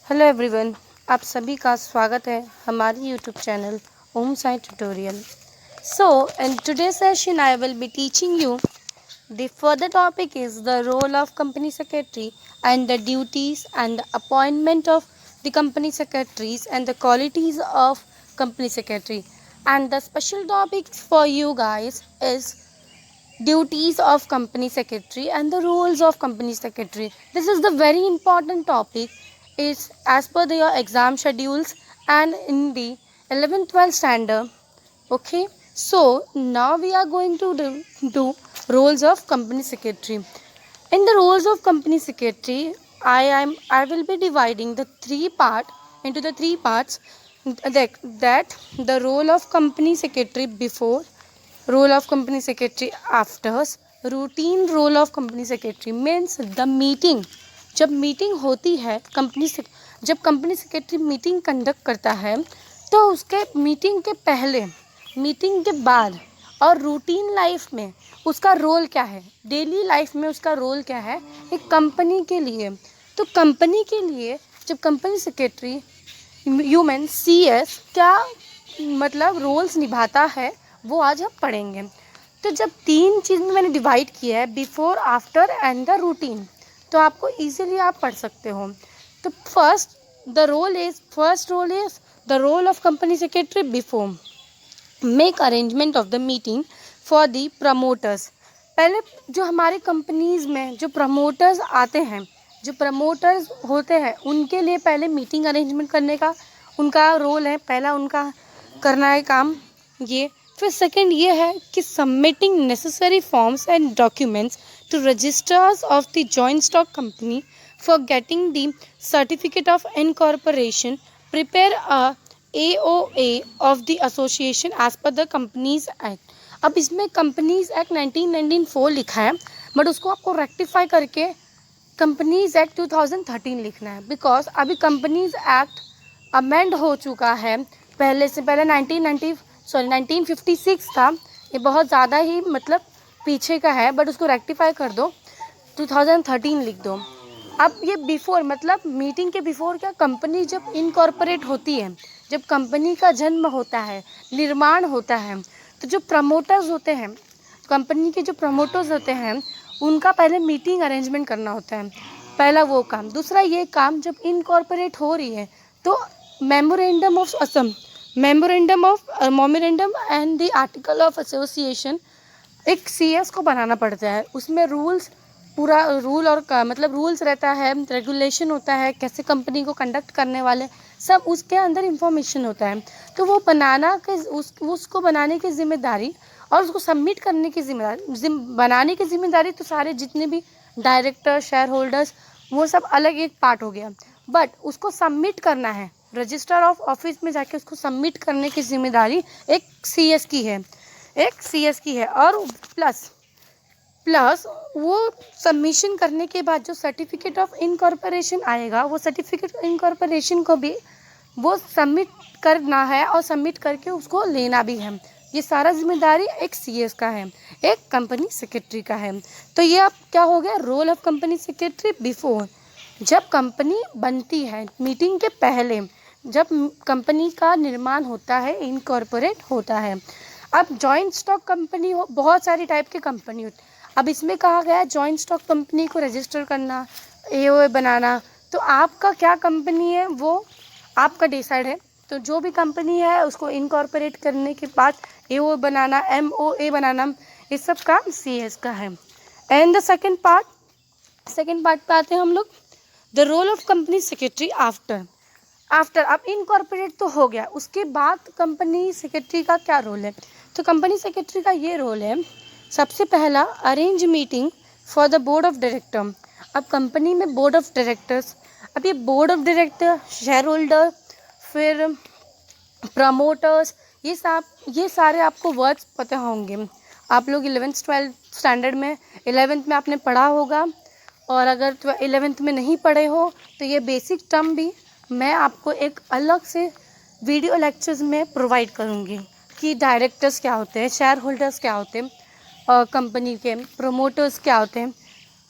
Hello everyone, आप सभी का स्वागत है हमारे YouTube channel Om Sai tutorial. So in today session I will be teaching you the further topic is the role of company secretary and the duties and the appointment of the company secretaries and the qualities of company secretary and the special topic for you guys is duties of company secretary and the roles of company secretary. This is the very important topic. Is as per your exam schedules and in the 11th 12th standard. Okay, so now we are going to do roles of company secretary. In the roles of company secretary, I will be dividing the into the three parts, that the role of company secretary before, role of company secretary after, routine role of company secretary means the meeting. जब meeting होती है जब company secretary meeting conduct करता है तो उसके meeting के पहले, मीटिंग के बाद और रूटीन लाइफ में उसका रोल क्या है, डेली लाइफ में उसका रोल क्या है एक कंपनी के लिए। तो कंपनी के लिए जब कंपनी सेक्रेटरी ह्यूमन CS क्या मतलब रोल्स निभाता है वो आज हम पढ़ेंगे। तो जब तीन चीज़ में मैंने डिवाइड किया है, before, after and the routine, तो आपको इजीली आप पढ़ सकते हो। तो first role is the role of company secretary before make arrangement of the meeting for the promoters. पहले जो हमारे कंपनीज में जो प्रमोटर्स आते हैं, जो प्रमोटर्स होते हैं, उनके लिए पहले मीटिंग अरेंजमेंट करने का उनका रोल है, पहला उनका करना है काम ये। फिर सेकंड ये है कि submitting necessary forms and documents to registers of the joint stock company for getting the certificate of incorporation, prepare a AOA of the association as per the companies act. अब इसमें कंपनीज एक्ट 1994 लिखा है, but उसको आपको rectify करके companies act 2013 लिखना है, because अभी कंपनीज एक्ट अमेंड हो चुका है। पहले 1956 था, ये बहुत ज़्यादा ही मतलब पीछे का है, बट उसको रेक्टिफाई कर दो, 2013 लिख दो। अब ये बिफोर मतलब मीटिंग के बिफोर क्या, कंपनी जब इनकॉर्पोरेट होती है, जब कंपनी का जन्म होता है, निर्माण होता है, तो जो प्रमोटर्स होते हैं, कंपनी के जो प्रमोटर्स होते हैं, उनका पहले मीटिंग अरेंजमेंट करना होता है, पहला वो काम। दूसरा ये काम जब इनकॉर्पोरेट हो रही है तो memorandum and the article of association एक CS को बनाना पड़ता है। उसमें रूल्स, पूरा रूल और मतलब रूल्स रहता है, रेगुलेशन होता है, कैसे कंपनी को कंडक्ट करने वाले सब उसके अंदर इंफॉर्मेशन होता है। तो वो उसको बनाने की जिम्मेदारी और उसको सबमिट करने की जिम्मेदारी, बनाने की जिम्मेदारी तो सारे जितने भी डायरेक्टर, शेयर होल्डर्स, वो सब अलग एक पार्ट हो गया, बट उसको सबमिट करना है रजिस्टर ऑफ ऑफिस में जाके, उसको सबमिट करने की जिम्मेदारी एक CS की है। और प्लस वो सबमिशन करने के बाद जो सर्टिफिकेट ऑफ इनकॉर्पोरेशन आएगा, वो सर्टिफिकेट ऑफ इनकॉर्पोरेशन को भी वो सबमिट करना है और सबमिट करके उसको लेना भी है। ये सारा जिम्मेदारी एक CS का है, एक कंपनी सेक्रेटरी का है। तो ये अब क्या हो गया, role of company secretary before, जब कंपनी बनती है, मीटिंग के पहले, जब कंपनी का निर्माण होता है, इनकॉर्पोरेट होता है। अब जॉइंट स्टॉक कंपनी हो, बहुत सारी टाइप की कंपनी होती है। अब इसमें कहा गया है जॉइंट स्टॉक कंपनी को रजिस्टर करना, AOA बनाना। तो आपका क्या कंपनी है वो आपका डिसाइड है। तो जो भी कंपनी है उसको इनकॉर्पोरेट करने के बाद AOA बनाना, MOA बनाना, इस सब काम CS का है। एंड द सेकेंड पार्ट पे आते हैं हम लोग, the role of company secretary after. अब इनकॉर्पोरेट तो हो गया, उसके बाद कंपनी सेक्रेटरी का क्या रोल है। तो कंपनी सेक्रेटरी का ये रोल है, सबसे पहला arrange meeting for the board of director. अब कंपनी में बोर्ड ऑफ डायरेक्टर्स, अब ये board of director, share holder, फिर प्रमोटर्स, ये सारे आपको वर्ड्स पता होंगे। आप लोग 11th 12th स्टैंडर्ड में 11th में आपने पढ़ा होगा, और अगर 11th में नहीं पढ़े हो तो ये बेसिक टर्म भी मैं आपको एक अलग से वीडियो लेक्चर्स में प्रोवाइड करूँगी कि डायरेक्टर्स क्या होते हैं, शेयर होल्डर्स क्या होते हैं, और कंपनी के प्रमोटर्स क्या होते हैं।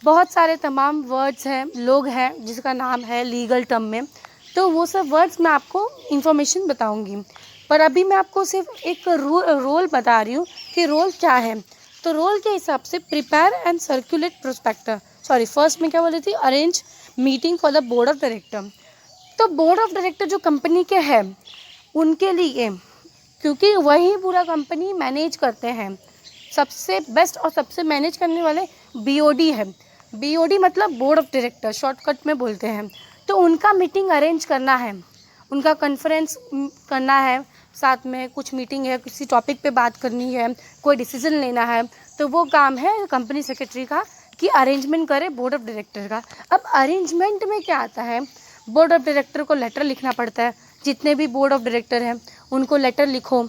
बहुत सारे तमाम वर्ड्स हैं, लोग हैं जिसका नाम है लीगल टर्म में, तो वो सब वर्ड्स मैं आपको इन्फॉर्मेशन बताऊंगी। पर अभी मैं आपको सिर्फ एक रोल बता रही हूँ कि रोल क्या है। तो रोल के हिसाब से prepare and circulate prospector, sorry first में क्या बोल रही थी, arrange meeting for the board of director. तो बोर्ड ऑफ डायरेक्टर जो कंपनी के हैं उनके लिए, क्योंकि वही पूरा कंपनी मैनेज करते हैं, सबसे बेस्ट और सबसे मैनेज करने वाले बीओडी है। बीओडी मतलब बोर्ड ऑफ डायरेक्टर, शॉर्टकट में बोलते हैं। तो उनका मीटिंग अरेंज करना है, उनका कॉन्फ्रेंस करना है, साथ में कुछ मीटिंग है, किसी टॉपिक पे बात करनी है, कोई डिसीजन लेना है, तो वो काम है कंपनी सेक्रेटरी का कि अरेंजमेंट करे बोर्ड ऑफ डायरेक्टर का। अब अरेंजमेंट में क्या आता है, बोर्ड ऑफ डायरेक्टर को लेटर लिखना पड़ता है। जितने भी बोर्ड ऑफ डायरेक्टर हैं उनको लेटर लिखो,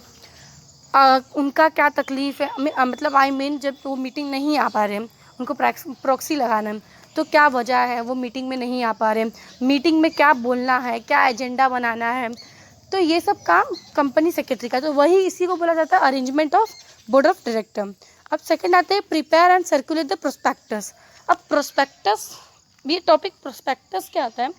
उनका क्या तकलीफ़ है, मतलब आई मीन जब वो मीटिंग नहीं आ पा रहे हैं, उनको प्रॉक्सी लगाना है, तो क्या वजह है वो मीटिंग में नहीं आ पा रहे हैं, मीटिंग में क्या बोलना है, क्या एजेंडा बनाना है, तो ये सब काम कंपनी सेक्रेटरी का। तो वही इसी को बोला जाता है arrangement of board of director. अब सेकंड आते हैं prepare and circulate the prospectus. अब प्रोस्पेक्टस, ये टॉपिक प्रोस्पेक्टस क्या आता है,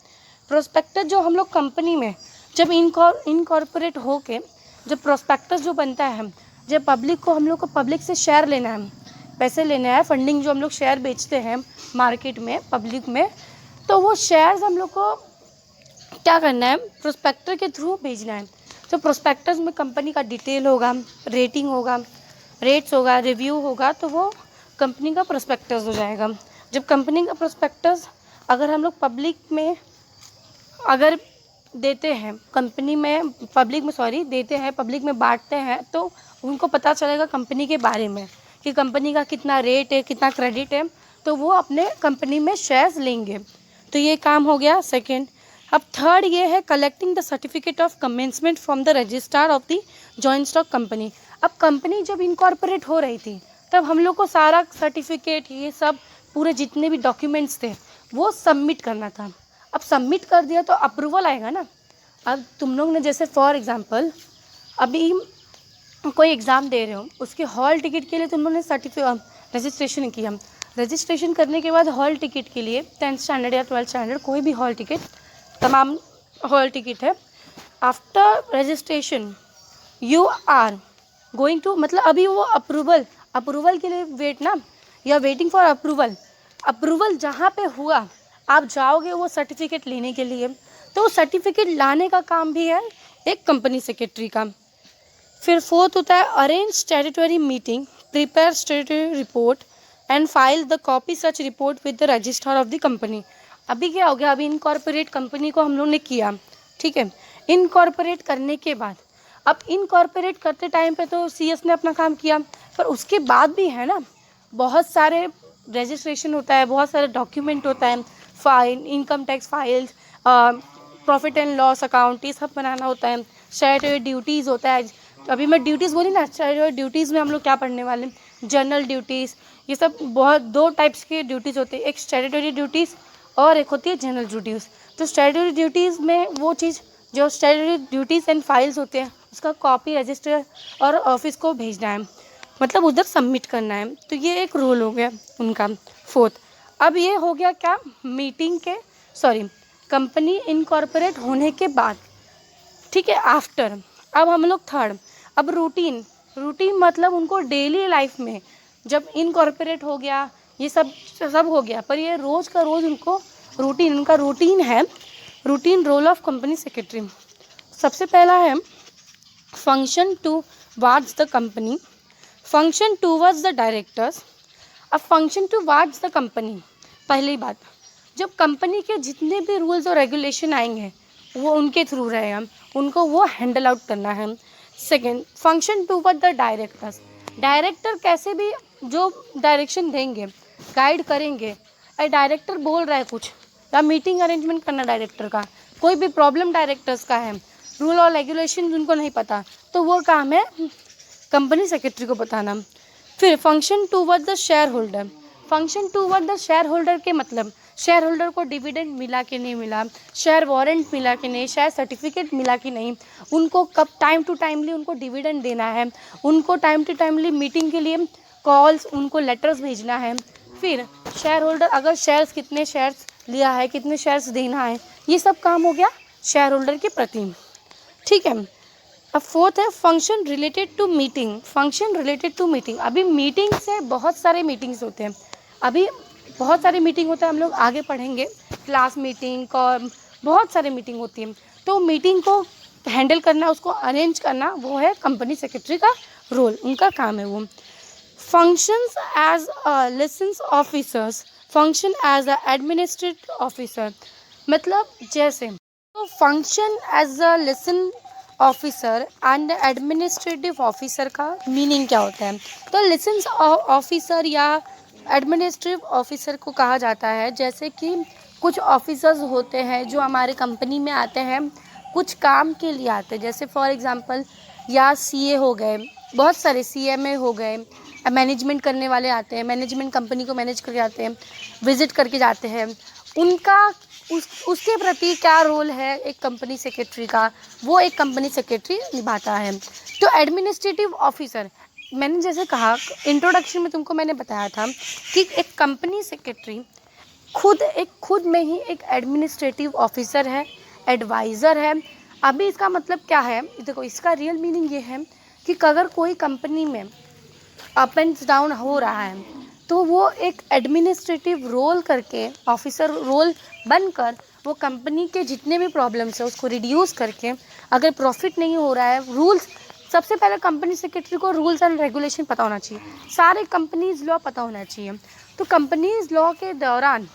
प्रोस्पेक्टस जो हम लोग कंपनी में जब इनकॉर्पोरेट होके जब प्रोस्पेक्टस जो बनता है, जब पब्लिक को, हम लोग को पब्लिक से शेयर लेना है, पैसे लेना है, फंडिंग जो हम लोग शेयर बेचते हैं मार्केट में पब्लिक में, तो वो शेयर्स हम लोग को क्या करना है, प्रोस्पेक्टर के थ्रू भेजना है। तो प्रोस्पेक्टस में कंपनी का डिटेल होगा, रेटिंग होगा, रेट्स होगा, रिव्यू होगा, तो वो कंपनी का प्रोस्पेक्टस हो जाएगा। जब कंपनी का प्रोस्पेक्टस अगर हम लोग पब्लिक में अगर देते हैं, कंपनी में पब्लिक में सॉरी देते हैं, पब्लिक में बांटते हैं, तो उनको पता चलेगा कंपनी के बारे में कि कंपनी का कितना रेट है, कितना क्रेडिट है, तो वो अपने कंपनी में शेयर्स लेंगे। तो ये काम हो गया सेकंड। अब थर्ड ये है collecting the certificate of commencement from the registrar of the joint stock company. अब कंपनी जब इनकॉर्पोरेट हो रही थी तब हम लोग को सारा सर्टिफिकेट, ये सब पूरे जितने भी डॉक्यूमेंट्स थे वो सबमिट करना था। अब सबमिट कर दिया तो अप्रूवल आएगा ना। अब तुम लोग ने जैसे फॉर एग्जांपल अभी कोई एग्ज़ाम दे रहे हो, उसके हॉल टिकट के लिए तुम लोग ने रजिस्ट्रेशन किया। रजिस्ट्रेशन करने के बाद हॉल टिकट के लिए 10th स्टैंडर्ड या 12th स्टैंडर्ड कोई भी हॉल टिकट, तमाम हॉल टिकट है, after registration you are going to, मतलब अभी वो अप्रूवल के लिए वेट ना, या वेटिंग फॉर अप्रूवल जहाँ पे हुआ आप जाओगे वो सर्टिफिकेट लेने के लिए। तो सर्टिफिकेट लाने का काम भी है एक कंपनी सेक्रेटरी का। फिर फोर्थ होता है arrange statutory meeting, prepare statutory report and file the copy such report with the registrar of the company. अभी क्या हो गया, अभी इनकॉर्पोरेट कंपनी को हम लोग ने किया, ठीक है। इनकॉर्पोरेट करने के बाद, अब इनकॉर्पोरेट करते टाइम पे तो सीएस ने अपना काम किया, पर उसके बाद भी है ना बहुत सारे रजिस्ट्रेशन होता है, बहुत सारे डॉक्यूमेंट होता है, file, income tax files, profit and loss account, ये सब बनाना होता है, स्टैट्यूटरी ड्यूटीज़ होता है। तो अभी मैं ड्यूटीज़ बोली ना, स्टैट्यूटरी ड्यूटीज़ में हम लोग क्या पढ़ने वाले हैं, जनरल ड्यूटीज़, ये सब बहुत दो टाइप्स के ड्यूटीज़ होते हैं, एक स्टैट्यूटरी ड्यूटीज़ और एक होती है जनरल ड्यूटीज़। तो स्टैट्यूटरी ड्यूटीज़ में वो चीज़ जो स्टैट्यूटरी ड्यूटीज़ एंड फाइल्स होते हैं उसका कॉपी रजिस्टर और ऑफिस को भेजना है, मतलब उधर सबमिट करना है। तो ये एक रोल हो गया उनका फोर्थ। अब ये हो गया क्या, मीटिंग के कंपनी इनकॉर्पोरेट होने के बाद, ठीक है, आफ्टर। अब हम लोग थर्ड, अब रूटीन मतलब उनको डेली लाइफ में जब इनकॉर्पोरेट हो गया, ये सब हो गया, पर ये रोज़ का रोज़ उनको रूटीन, उनका रूटीन है, routine role of company secretary. सबसे पहला है function towards the company, function towards the directors. अब फंक्शन टूवर्ड्स द कंपनी, पहली बात, जब कंपनी के जितने भी रूल्स और रेगुलेशन आएंगे वो उनके थ्रू रहेगा, उनको वो हैंडल आउट करना है। Second, function toward the directors, director कैसे भी जो डायरेक्शन देंगे, गाइड करेंगे, डायरेक्टर बोल रहा है कुछ, या मीटिंग अरेंजमेंट करना डायरेक्टर का, कोई भी प्रॉब्लम डायरेक्टर्स का है, रूल और रेगुलेशन उनको नहीं पता, तो वो काम है कंपनी सेक्रेटरी को बताना। फिर function toward the share holder, function toward the share holder के मतलब शेयर होल्डर को डिविडेंड मिला कि नहीं मिला, शेयर वारंट मिला कि नहीं, शेयर सर्टिफिकेट मिला कि नहीं, उनको कब टाइम टू टाइमली उनको डिविडेंड देना है, उनको टाइम टू टाइमली मीटिंग के लिए कॉल्स, उनको लेटर्स भेजना है। फिर शेयर होल्डर अगर शेयर्स, कितने शेयर्स लिया है, कितने शेयर्स देना है, ये सब काम हो गया शेयर होल्डर के प्रति, ठीक है। अब फोर्थ है function related to meeting. Function related to meeting, अभी मीटिंग से बहुत सारे मीटिंग्स होते हैं, अभी बहुत सारे मीटिंग होता है, हम लोग आगे पढ़ेंगे, क्लास मीटिंग और बहुत सारे मीटिंग होती है। तो मीटिंग को हैंडल करना, उसको अरेंज करना, वो है कंपनी सेक्रेटरी का रोल, उनका काम है वो। Functions as a liaisons officers, function as a administrative officer, मतलब जैसे तो function as a liaison officer and administrative officer का मीनिंग क्या होता है। तो लिसन्स ऑफिसर या एडमिनिस्ट्रेटिव ऑफिसर को कहा जाता है, जैसे कि कुछ ऑफिसर्स होते हैं जो हमारे कंपनी में आते हैं, कुछ काम के लिए आते हैं, जैसे फॉर एग्जांपल या सीए हो गए, बहुत सारे सीएमए हो गए, मैनेजमेंट करने वाले आते हैं, मैनेजमेंट कंपनी को मैनेज करके आते हैं, विजिट करके जाते हैं, उनका उसके प्रति क्या रोल है एक कंपनी सेक्रेटरी का, वो एक कंपनी सेक्रेटरी निभाता है। तो एडमिनिस्ट्रेटिव ऑफिसर, मैंने जैसे कहा इंट्रोडक्शन में तुमको मैंने बताया था कि एक कंपनी सेक्रेटरी खुद में ही एक एडमिनिस्ट्रेटिव ऑफिसर है, एडवाइज़र है। अभी इसका मतलब क्या है, देखो इसका रियल मीनिंग ये है कि अगर कोई कंपनी में अप एंड डाउन हो रहा है तो वो एक एडमिनिस्ट्रेटिव रोल करके, ऑफिसर रोल बनकर, वो कंपनी के जितने भी प्रॉब्लम्स है उसको रिड्यूस करके, अगर प्रॉफिट नहीं हो रहा है, रूल्स, सबसे पहले कंपनी सेक्रेटरी को रूल्स एंड रेगुलेशन पता होना चाहिए, सारे कंपनीज लॉ पता होना चाहिए। तो कंपनीज लॉ के दौरान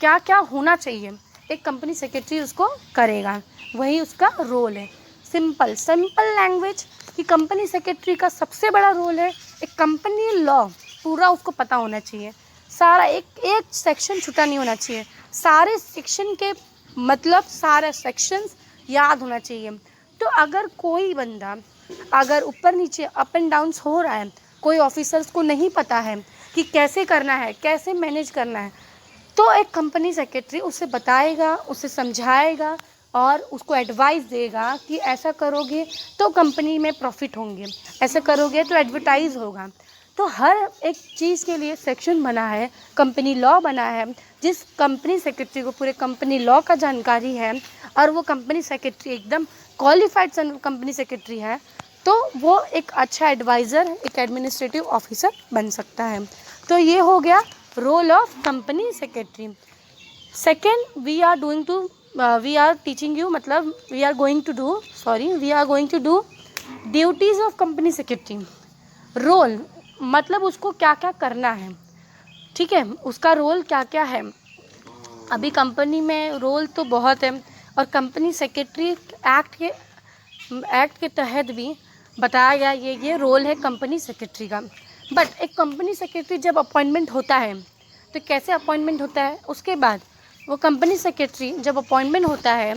क्या क्या होना चाहिए, एक कंपनी सेक्रेटरी उसको करेगा, वही उसका रोल है। सिंपल लैंग्वेज कि कंपनी सेक्रेटरी का सबसे बड़ा रोल है एक कंपनी लॉ पूरा उसको पता होना चाहिए, सारा एक सेक्शन छूटा नहीं होना चाहिए, सारे सेक्शन के मतलब सारे सेक्शंस याद होना चाहिए। तो अगर कोई बंदा अगर ऊपर नीचे अप एंड डाउन्स हो रहा है, कोई ऑफिसर्स को नहीं पता है कि कैसे करना है, कैसे मैनेज करना है, तो एक कंपनी सेक्रेटरी उसे बताएगा, उसे समझाएगा और उसको एडवाइस देगा कि ऐसा करोगे तो कंपनी में प्रॉफिट होंगे, ऐसा करोगे तो एडवर्टाइज होगा। तो हर एक चीज़ के लिए सेक्शन बना है, कंपनी लॉ बना है, जिस कंपनी सेक्रेटरी को पूरे कंपनी लॉ का जानकारी है और वो कंपनी सेक्रेटरी एकदम क्वालिफाइड कंपनी सेक्रेटरी है, तो वो एक अच्छा एडवाइज़र, एक एडमिनिस्ट्रेटिव ऑफिसर बन सकता है। तो ये हो गया role of company secretary. Second we are going to do duties of company secretary. Role मतलब उसको क्या क्या करना है, ठीक है, उसका रोल क्या क्या है। अभी कंपनी में रोल तो बहुत है और कंपनी सेक्रेटरी एक्ट के तहत भी बताया गया ये रोल है कंपनी सेक्रेटरी का। बट एक कंपनी सेक्रेटरी जब अपॉइंटमेंट होता है तो कैसे अपॉइंटमेंट होता है, उसके बाद वो कंपनी सेक्रेटरी जब अपॉइंटमेंट होता है,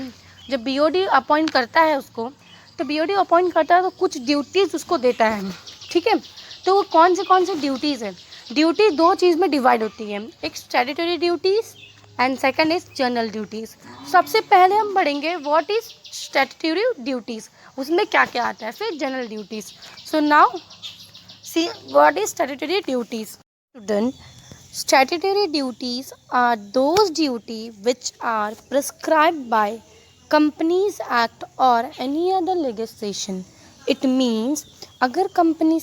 जब बीओडी अपॉइंट करता है उसको, तो बीओडी अपॉइंट करता है तो कुछ ड्यूटीज़ उसको देता है, ठीक है। तो वो कौन से ड्यूटीज़ है, ड्यूटी दो चीज़ में डिवाइड होती है, एक statutory duties and second is general duties. सबसे पहले हम पढ़ेंगे व्हाट इज स्टैट्यूटरी ड्यूटीज़, उसमें क्या क्या आता है, फिर general duties. So now see what is statutory duties. Student, statutory duties are those duties which are prescribed by Companies Act or any other legislation. It means अगर company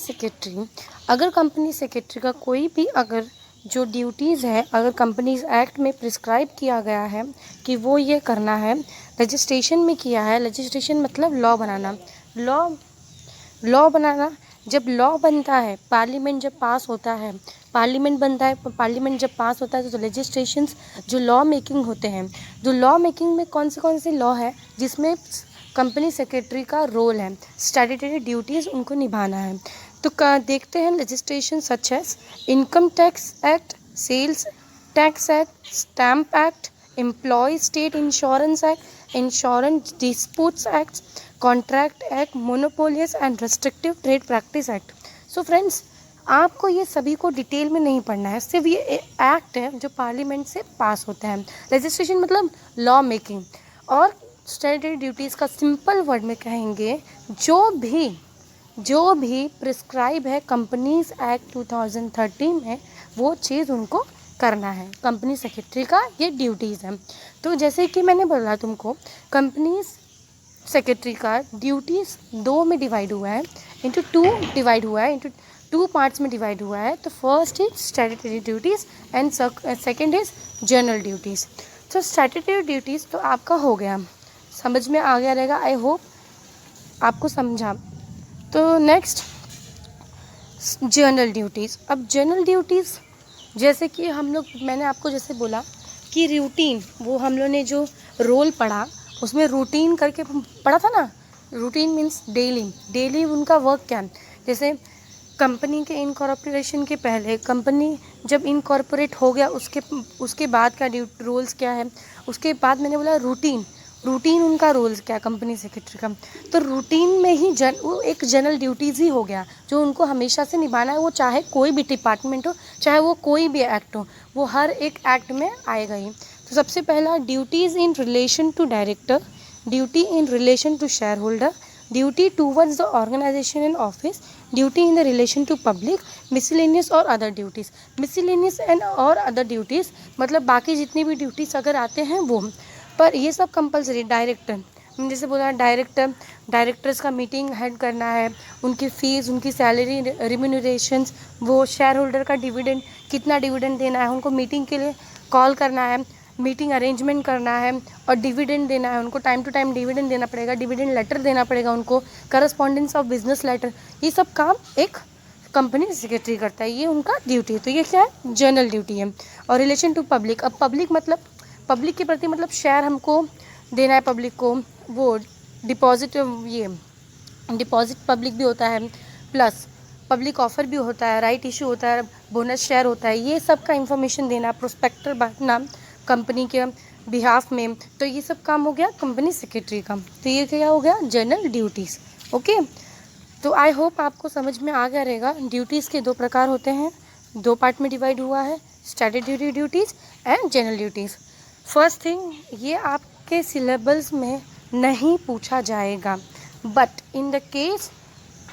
secretary का कोई भी अगर जो ड्यूटीज़ है, अगर कंपनीज एक्ट में prescribe किया गया है कि वो ये करना है, रजिस्ट्रेशन में किया है, रजिस्ट्रेशन मतलब लॉ बनाना, लॉ बनाना, जब लॉ बनता है, पार्लियामेंट जब पास होता है, पार्लियामेंट बनता है, पार्लियामेंट जब पास होता है तो लेजिस्लेशंस जो लॉ मेकिंग होते हैं, जो लॉ मेकिंग में कौन से लॉ है जिसमें कंपनी सेक्रेटरी का रोल है, स्टैट्यूटरी ड्यूटीज़ उनको निभाना है। तो देखते हैं legislation such as income tax act, sales tax act, stamp act, employ state insurance act, insurance disputes act, contract act, monopolies and restrictive trade practice act. So friends, आपको ये सभी को डिटेल में नहीं पढ़ना है, सिर्फ ये एक्ट है जो पार्लियामेंट से पास होता है। रजिस्ट्रेशन मतलब लॉ मेकिंग, और स्टैट्यूटरी ड्यूटीज़ का सिंपल वर्ड में कहेंगे जो भी प्रिस्क्राइब है कंपनीज एक्ट 2013 में, वो चीज़ उनको करना है। कंपनी सेक्रेटरी का ये ड्यूटीज़ है। तो जैसे कि मैंने बोला तुमको, कंपनी सेक्रेटरी का ड्यूटीज़ दो में डिवाइड हुआ है, इंटू टू पार्ट्स में डिवाइड हुआ है। तो first is statutory duties and second is general duties. तो स्टैट्यूटरी ड्यूटीज़ तो आपका हो गया, समझ में आ गया रहेगा, आई होप आपको समझा। तो नेक्स्ट जनरल ड्यूटीज़। अब जनरल ड्यूटीज़ जैसे कि हम लोग, मैंने आपको जैसे बोला कि रूटीन, वो हम लोग ने जो रोल पढ़ा उसमें रूटीन करके पढ़ा था ना। रूटीन मीन्स डेली उनका वर्क क्या है। जैसे कंपनी के इनकॉर्पोरेशन के पहले, कंपनी जब इनकॉर्पोरेट हो गया उसके बाद का रोल्स क्या है। उसके बाद मैंने बोला रूटीन उनका रोल्स क्या है कंपनी सेक्रेटरी का। तो रूटीन में ही वो एक जनरल ड्यूटीज़ ही हो गया जो उनको हमेशा से निभाना है। वो चाहे कोई भी डिपार्टमेंट हो, चाहे वो कोई भी एक्ट हो, वो हर एक एक्ट में आएगा ही। तो सबसे पहला duties in relation to director, duty in relation to shareholder, duty towards the organisation and office, duty in the relation to public, miscellaneous और अदर ड्यूटीज़। मिसलेनियस एंड और अदर ड्यूटीज़ मतलब बाकी जितनी भी ड्यूटीज़ अगर आते हैं वो, पर ये सब कंपलसरी। डायरेक्टर, जैसे बोला डायरेक्टर्स का मीटिंग हेड करना है, उनकी फ़ीस, उनकी सैलरी, रिम्यूनरेशंस, वो शेयर होल्डर का डिविडेंड, कितना डिविडेंड देना है उनको, मीटिंग के लिए कॉल करना है, मीटिंग अरेंजमेंट करना है, और डिविडेंड देना है उनको, टाइम टू टाइम डिविडेंड देना पड़ेगा, डिविडेंड लेटर देना पड़ेगा उनको, करस्पॉन्डेंस ऑफ बिजनेस लेटर, ये सब काम एक कंपनी सेक्रेटरी करता है। ये उनका ड्यूटी है। तो ये क्या है, जनरल ड्यूटी है। और रिलेशन टू पब्लिक, अब पब्लिक मतलब पब्लिक के प्रति, मतलब शेयर हमको देना है पब्लिक को, वो डिपॉजिट, ये डिपॉजिट पब्लिक भी होता है, प्लस पब्लिक ऑफर भी होता है, राइट इशू होता है, बोनस शेयर होता है, ये सब का इंफॉर्मेशन देना, प्रोस्पेक्टर बांटना कंपनी के बिहाफ में। तो ये सब काम हो गया कंपनी सेक्रेटरी का। तो ये क्या हो गया, जनरल ड्यूटीज़। ओके, तो आई होप आपको समझ में आ गया रहेगा। ड्यूटीज़ के दो प्रकार होते हैं, दो पार्ट में डिवाइड हुआ है, statutory duties and general duties. First thing, ये आपके सिलेबस में नहीं पूछा जाएगा, बट इन द केस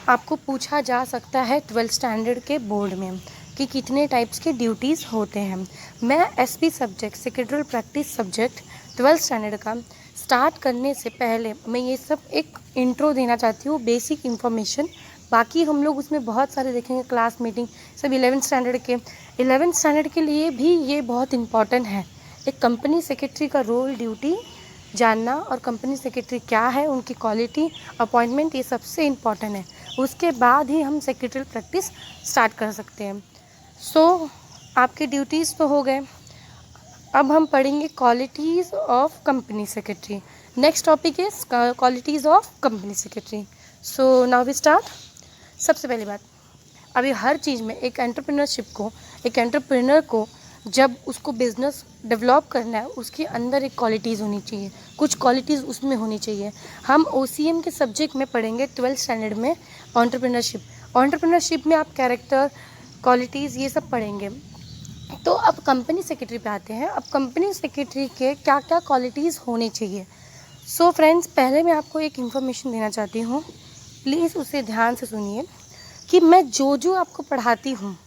आपको पूछा जा सकता है 12th स्टैंडर्ड के बोर्ड में कि कितने टाइप्स के ड्यूटीज़ होते हैं। मैं SP subject, secretarial practice subject 12th standard का स्टार्ट करने से पहले मैं ये सब एक इंट्रो देना चाहती हूँ, बेसिक इन्फॉर्मेशन। बाकी हम लोग उसमें बहुत सारे देखेंगे, क्लास मीटिंग सब 11th स्टैंडर्ड के। 11th स्टैंडर्ड के लिए भी ये बहुत इंपॉर्टेंट है, एक कंपनी सेक्रेटरी का रोल, ड्यूटी जानना, और कंपनी सेक्रेटरी क्या है, उनकी क्वालिटी, अपॉइंटमेंट, ये सबसे इम्पॉर्टेंट है। उसके बाद ही हम सेक्रेटरियल प्रैक्टिस स्टार्ट कर सकते हैं। सो आपके ड्यूटीज़ तो हो गए। अब हम पढ़ेंगे qualities of company secretary. Next topic is qualities of company secretary. So now we start. सबसे पहली बात, अभी हर चीज़ में एक एंटरप्रेन्योर को जब उसको बिज़नेस डेवलप करना है, उसके अंदर एक क्वालिटीज़ होनी चाहिए, कुछ क्वालिटीज़ उसमें होनी चाहिए। हम OCM के सब्जेक्ट में पढ़ेंगे 12th स्टैंडर्ड में एंटरप्रेन्योरशिप में आप कैरेक्टर, क्वालिटीज़, ये सब पढ़ेंगे। तो अब कंपनी सेक्रेटरी पे आते हैं। अब कंपनी सेक्रेटरी के क्या क्या क्वालिटीज़ होनी चाहिए। सो फ्रेंड्स, पहले मैं आपको एक इन्फॉर्मेशन देना चाहती हूँ, प्लीज़ उसे ध्यान से सुनिए कि मैं जो आपको पढ़ाती हूँ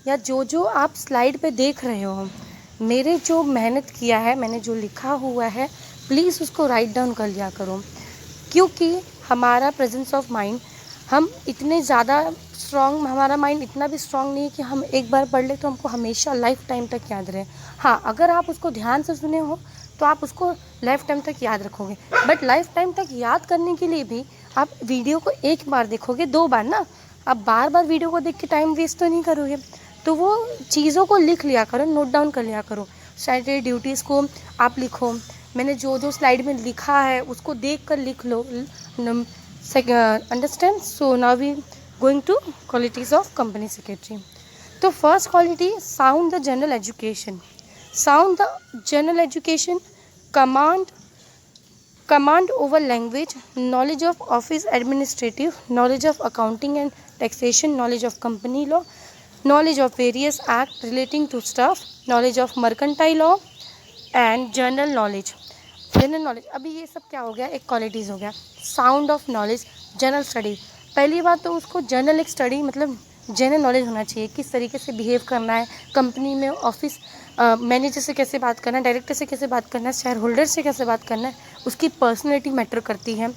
या जो आप स्लाइड पे देख रहे हो, मेरे जो मेहनत किया है, मैंने जो लिखा हुआ है, प्लीज़ उसको राइट डाउन कर लिया करो। क्योंकि हमारा प्रेजेंस ऑफ माइंड, हम इतने ज़्यादा स्ट्रॉन्ग, हमारा माइंड इतना भी स्ट्रॉन्ग नहीं है कि हम एक बार पढ़ ले तो हमको हमेशा लाइफ टाइम तक याद रहे। हाँ, अगर आप उसको ध्यान से सुने हो तो आप उसको लाइफ टाइम तक याद रखोगे, बट लाइफ टाइम तक याद करने के लिए भी आप वीडियो को एक बार देखोगे, 2 बार ना। आप बार बार वीडियो को देख के टाइम वेस्ट तो नहीं करोगे। तो वो चीज़ों को लिख लिया करो, नोट डाउन कर लिया करो। स्टैट्यूटरी ड्यूटीज़ को आप लिखो, मैंने जो स्लाइड में लिखा है उसको देख कर लिख लो। Understand? So now we going to qualities of company secretary. तो first quality, sound the general education. Sound the general education, command over language, knowledge of office administrative, knowledge of accounting and taxation, knowledge of company law, knowledge of various act relating to staff, knowledge of mercantile law and general knowledge। General knowledge, अभी ये सब क्या हो गया, एक qualities हो गया। Sound of knowledge, general study. पहली बात तो उसको जनरल एक स्टडी मतलब जनरल नॉलेज होना चाहिए, किस तरीके से बिहेव करना है कंपनी में, ऑफिस मैनेजर से कैसे बात करना है, डायरेक्टर से कैसे बात करना है, शेयर होल्डर से कैसे बात करना है, उसकी पर्सनैलिटी मैटर करती है।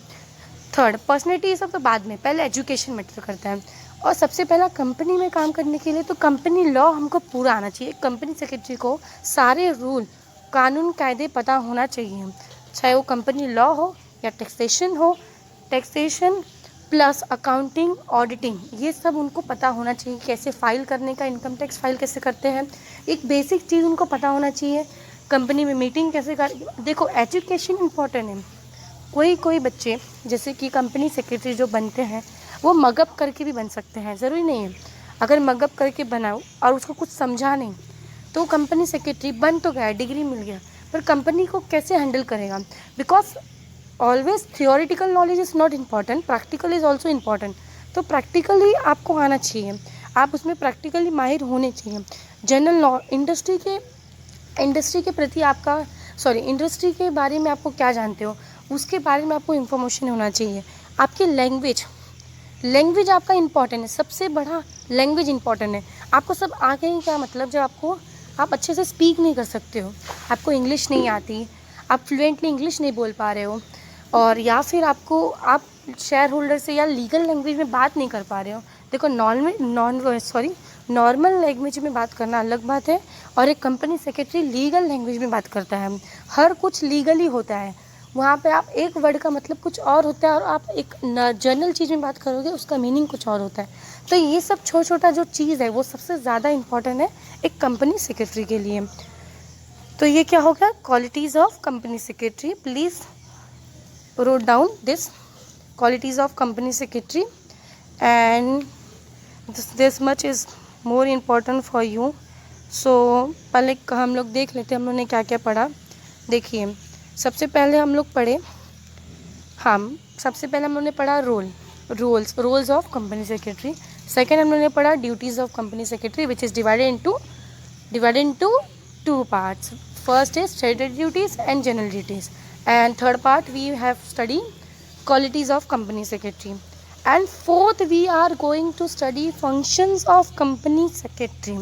थर्ड, पर्सनैलिटी ये सब तो बाद में, पहले एजुकेशन मैटर करता है। और सबसे पहला कंपनी में काम करने के लिए तो कंपनी लॉ हमको पूरा आना चाहिए। कंपनी सेक्रेटरी को सारे रूल, कानून, कायदे पता होना चाहिए, चाहे वो कंपनी लॉ हो या टैक्सेशन हो, टैक्सेशन प्लस अकाउंटिंग, ऑडिटिंग, ये सब उनको पता होना चाहिए। कैसे फाइल करने का, इनकम टैक्स फाइल कैसे करते हैं, एक बेसिक चीज़ उनको पता होना चाहिए। कंपनी में मीटिंग कैसे कर, देखो एजुकेशन इम्पॉर्टेंट है। कोई बच्चे जैसे कि कंपनी सेक्रेटरी जो बनते हैं वो मगअप करके भी बन सकते हैं, ज़रूरी नहीं है। अगर मगअप करके बनाओ और उसको कुछ समझा नहीं तो कंपनी सेक्रेटरी बन तो गया, डिग्री मिल गया, पर कंपनी को कैसे हैंडल करेगा? Because always theoretical knowledge is not important, practical is also important. तो प्रैक्टिकली आपको आना चाहिए, आप उसमें प्रैक्टिकली माहिर होने चाहिए। जनरल इंडस्ट्री के प्रति आपका इंडस्ट्री के बारे में आपको क्या जानते हो उसके बारे में आपको इन्फॉर्मेशन होना चाहिए। आपकी लैंग्वेज आपका इम्पॉर्टेंट है, सबसे बड़ा लैंग्वेज इम्पॉर्टेंट है। आपको सब आ गई क्या मतलब जब आप अच्छे से स्पीक नहीं कर सकते हो, आपको इंग्लिश नहीं आती, आप फ्लुएंटली इंग्लिश नहीं बोल पा रहे हो, और या फिर आप शेयर होल्डर से या लीगल लैंग्वेज में बात नहीं कर पा रहे हो। देखो नॉर्मल लैंग्वेज में बात करना अलग बात है, और एक कंपनी सेक्रेटरी लीगल लैंग्वेज में बात करता है। हर कुछ लीगली होता है, वहाँ पे आप एक वर्ड का मतलब कुछ और होता है और आप एक जनरल चीज़ में बात करोगे उसका मीनिंग कुछ और होता है। तो ये सब छोटा जो चीज़ है वो सबसे ज़्यादा इम्पॉर्टेंट है एक कंपनी सेक्रेटरी के लिए। तो ये क्या हो गया, qualities of company secretary. Please wrote down this qualities of company secretary, and this much is more important for you. So पहले हम लोग देख लेते हैं हम लोग ने क्या क्या पढ़ा। देखिए सबसे पहले हम लोग पढ़ा roles of company secretary. Second हम लोग ने पढ़ा duties of company secretary which is divided into two parts. First is statutory duties and general duties, and third part we have studied qualities of company secretary, and fourth we are going to study functions of company secretary.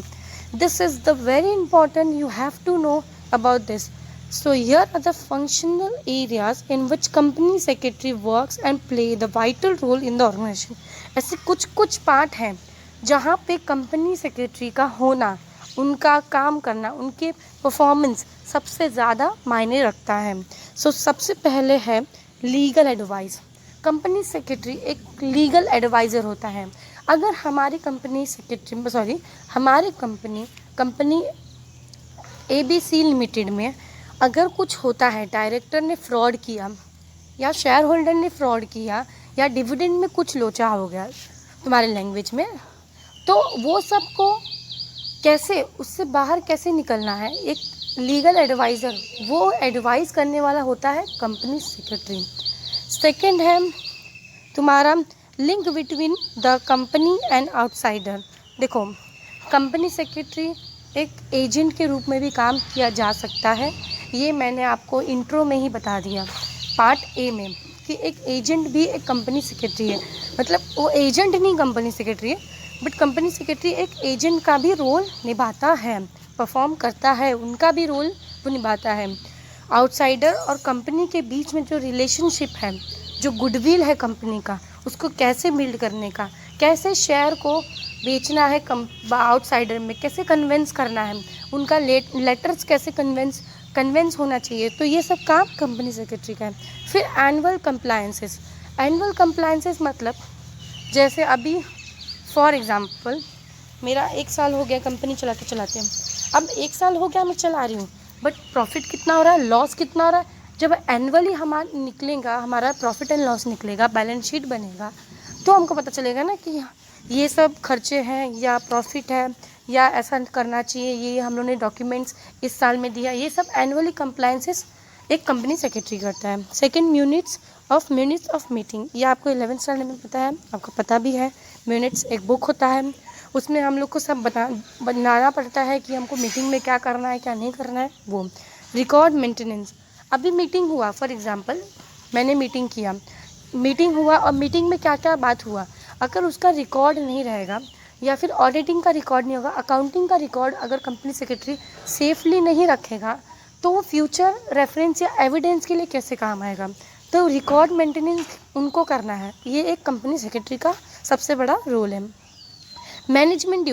This is the very important, you have to know about this. So here are the functional areas in which company secretary works and play the vital role in the organization. ऐसे कुछ part हैं जहाँ पे company secretary का होना, उनका काम करना, उनके परफॉर्मेंस सबसे ज़्यादा मायने रखता है। सो सबसे पहले है लीगल एडवाइस। कंपनी सेक्रेटरी एक लीगल एडवाइज़र होता है। अगर हमारी कंपनी कंपनी ABC लिमिटेड में अगर कुछ होता है, डायरेक्टर ने फ्रॉड किया या शेयर होल्डर ने फ्रॉड किया या डिविडेंड में कुछ लोचा हो गया तुम्हारे लैंग्वेज में, तो वो सबको कैसे उससे बाहर कैसे निकलना है, एक लीगल एडवाइज़र वो एडवाइस करने वाला होता है कंपनी सेक्रेटरी। सेकंड है तुम्हारा link between the company and outsider. देखो कंपनी सेक्रेटरी एक एजेंट के रूप में भी काम किया जा सकता है, ये मैंने आपको इंट्रो में ही बता दिया पार्ट ए में कि एक एजेंट भी एक कंपनी सेक्रेटरी है। मतलब वो एजेंट नहीं कंपनी सेक्रेटरी है, बट कंपनी सेक्रेटरी एक एजेंट का भी रोल निभाता है, परफॉर्म करता है, उनका भी रोल वो निभाता है। आउटसाइडर और कंपनी के बीच में जो रिलेशनशिप है, जो गुडविल है कंपनी का, उसको कैसे बिल्ड करने का, कैसे शेयर को बेचना है आउटसाइडर में, कैसे कन्वेंस करना है, उनका लेटर्स कैसे कन्वेंस होना चाहिए, तो ये सब काम कंपनी सेक्रेटरी का है। फिर एनुअल कंप्लायंसेस मतलब जैसे अभी फॉर एग्ज़ाम्पल मेरा 1 साल हो गया कंपनी चलाते हैं, अब 1 साल हो गया मैं चला रही हूँ, बट प्रॉफिट कितना हो रहा है, लॉस कितना हो रहा है, जब एनुअली हमारा प्रॉफिट एंड लॉस निकलेगा, बैलेंस शीट बनेगा, तो हमको पता चलेगा ना कि ये सब खर्चे हैं या प्रॉफिट है या ऐसा करना चाहिए, ये हम लोगों ने डॉक्यूमेंट्स इस साल में दिया, ये सब एनुअली कंप्लायंसेस एक कंपनी सेक्रेटरी करता है। सेकंड मिनट्स ऑफ मीटिंग, ये आपको 11th स्टैंडर्ड में पता है, आपको पता भी है। मिनट्स एक बुक होता है, उसमें हम लोग को सब बनाना पड़ता है कि हमको मीटिंग में क्या करना है क्या नहीं करना है। वो रिकॉर्ड मेंटेनेंस, अभी मीटिंग हुआ, फॉर एग्ज़ाम्पल मैंने मीटिंग हुआ और मीटिंग में क्या क्या बात हुआ, अगर उसका रिकॉर्ड नहीं रहेगा या फिर ऑडिटिंग का रिकॉर्ड नहीं होगा, अकाउंटिंग का रिकॉर्ड अगर कंपनी सेक्रेटरी सेफली नहीं रखेगा तो वो फ्यूचर रेफरेंस या एविडेंस के लिए कैसे काम आएगा। तो रिकॉर्ड मेंटेनेंस उनको करना है, ये एक कंपनी सेक्रेटरी का सबसे बड़ा रोल है। मैनेजमेंट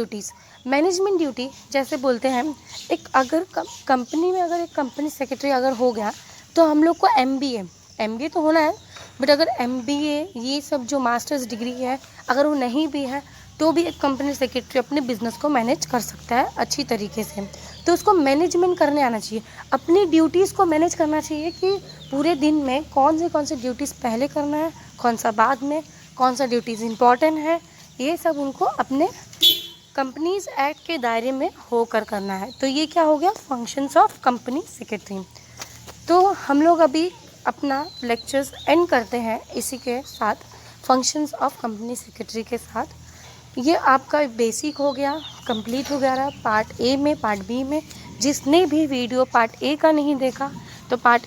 ड्यूटी जैसे बोलते हैं, एक अगर कंपनी में अगर एक कंपनी सेक्रेटरी अगर हो गया तो हम लोग को एमबीए तो होना है, बट अगर एमबीए ये सब जो मास्टर्स डिग्री है अगर वो नहीं भी है तो भी एक कंपनी सेक्रेटरी अपने बिजनेस को मैनेज कर सकता है अच्छी तरीके से। तो उसको मैनेजमेंट करने आना चाहिए, अपनी ड्यूटीज़ को मैनेज करना चाहिए कि पूरे दिन में कौन से ड्यूटीज़ पहले करना है, कौन सा बाद में, कौन सा ड्यूटीज़ इंपॉर्टेंट है, ये सब उनको अपने कंपनीज एक्ट के दायरे में होकर करना है। तो ये क्या हो गया, फंक्शंस ऑफ कंपनी सेक्रेटरी। तो हम लोग अभी अपना लेक्चर्स एंड करते हैं इसी के साथ, फंक्शंस ऑफ कंपनी सेक्रेटरी के साथ। ये आपका बेसिक हो गया, कंप्लीट हो गया पार्ट ए में। पार्ट बी में जिसने भी वीडियो पार्ट ए का नहीं देखा तो पार्ट